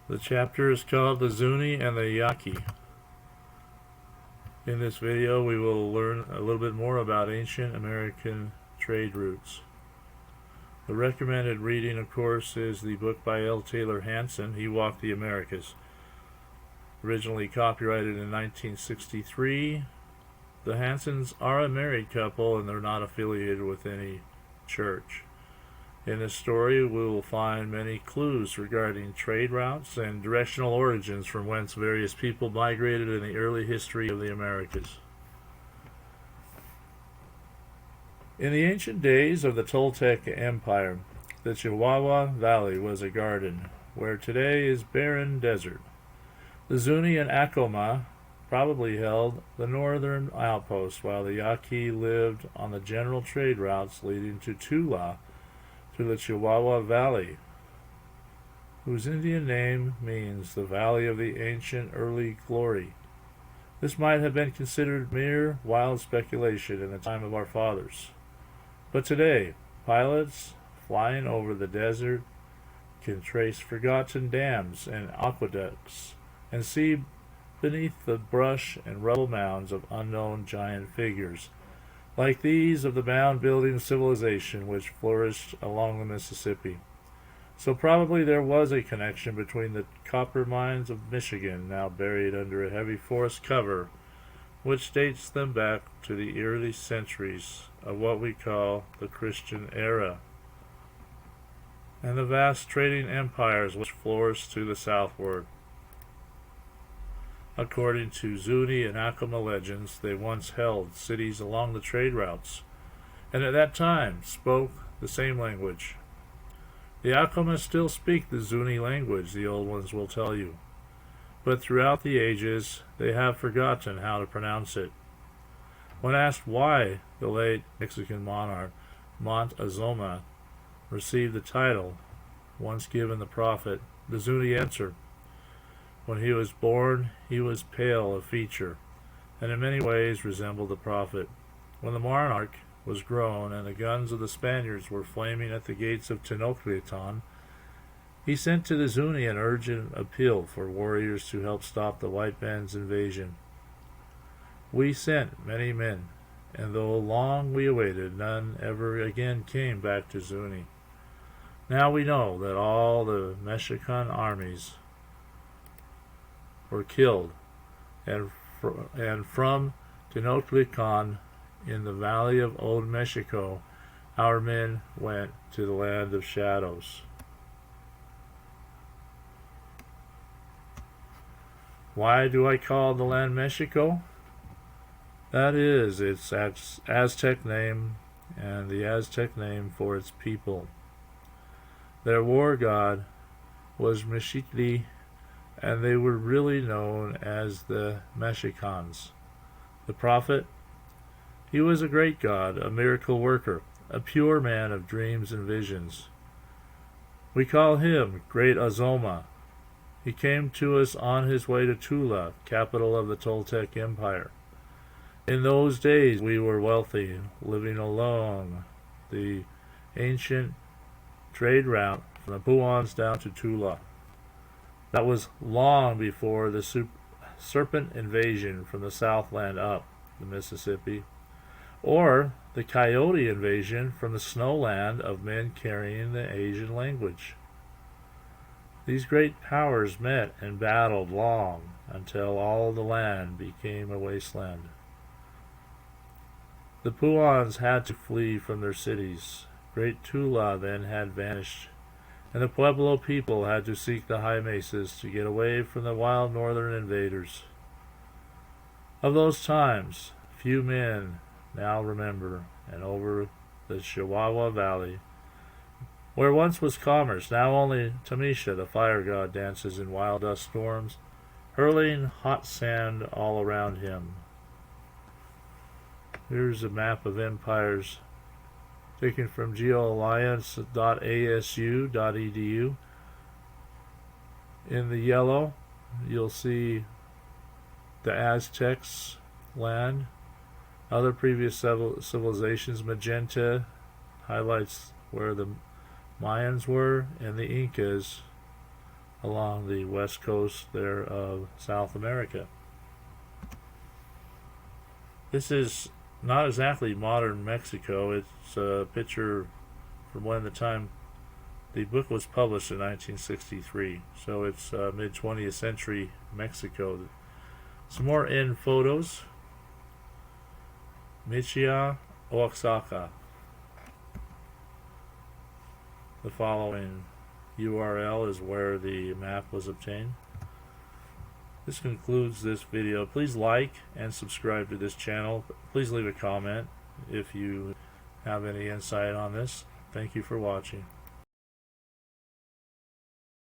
The chapter is called the Zuni and the Yaqui. In this video we will learn a little bit more about ancient American trade routes. The recommended reading, of course, is the book by L. Taylor Hanson, He Walked the Americas. Originally copyrighted in 1963. The Hansons are a married couple and they're not affiliated with any church. In this story, we will find many clues regarding trade routes and directional origins from whence various people migrated in the early history of the Americas. In the ancient days of the Toltec Empire, the Chihuahua Valley was a garden, where today is barren desert. The Zuni and Acoma probably held the northern outpost, while the Yaqui lived on the general trade routes leading to Tula, through the Chihuahua Valley, whose Indian name means the Valley of the Ancient Early Glory. This might have been considered mere wild speculation in the time of our fathers. But today, pilots flying over the desert can trace forgotten dams and aqueducts and see beneath the brush and rubble mounds of unknown giant figures, like these of the mound-building civilization which flourished along the Mississippi. So probably there was a connection between the copper mines of Michigan, now buried under a heavy forest cover, which dates them back to the early centuries of what we call the Christian era, and the vast trading empires which flourished to the southward. According to Zuni and Acoma legends, they once held cities along the trade routes, and at that time spoke the same language. The Acoma still speak the Zuni language, the old ones will tell you, but throughout the ages they have forgotten how to pronounce it. When asked why the late Mexican monarch Montezuma received the title once given the prophet, the Zuni answered, "When he was born, he was pale of feature, and in many ways resembled the prophet. When the monarch was grown, and the guns of the Spaniards were flaming at the gates of Tenochtitlan, he sent to the Zuni an urgent appeal for warriors to help stop the white man's invasion. We sent many men, and though long we awaited, none ever again came back to Zuni. Now we know that all the Mexican armies were killed, and from Tenochtitlan in the valley of Old Mexico our men went to the land of shadows." Why do I call the land Mexico? That is its Aztec name, and the Aztec name for its people. Their war god was Mexicli, and they were really known as the Mexicans. The prophet? He was a great god, a miracle worker, a pure man of dreams and visions. We call him Great Azoma. He came to us on his way to Tula, capital of the Toltec Empire. In those days we were wealthy, living along the ancient trade route from the Puans down to Tula. That was long before the serpent invasion from the southland up the Mississippi, or the coyote invasion from the snowland of men carrying the Asian language. These great powers met and battled long until all the land became a wasteland. The Puans had to flee from their cities. Great Tula then had vanished, and the Pueblo people had to seek the high mesas to get away from the wild northern invaders. Of those times, few men now remember, and over the Chihuahua Valley, where once was commerce, now only Tamisha, the fire god, dances in wild dust storms, hurling hot sand all around him. Here's a map of empires taken from geoalliance.asu.edu. In the yellow, you'll see the Aztecs' land, other previous civilizations. Magenta highlights where the Mayans were, and the Incas along the west coast there of South America. This is not exactly modern Mexico. It's a picture from when the time the book was published in 1963. So it's mid-20th century Mexico. Some more in photos. Michia, Oaxaca. The following URL is where the map was obtained. This concludes this video. Please like and subscribe to this channel. Please leave a comment if you have any insight on this. Thank you for watching.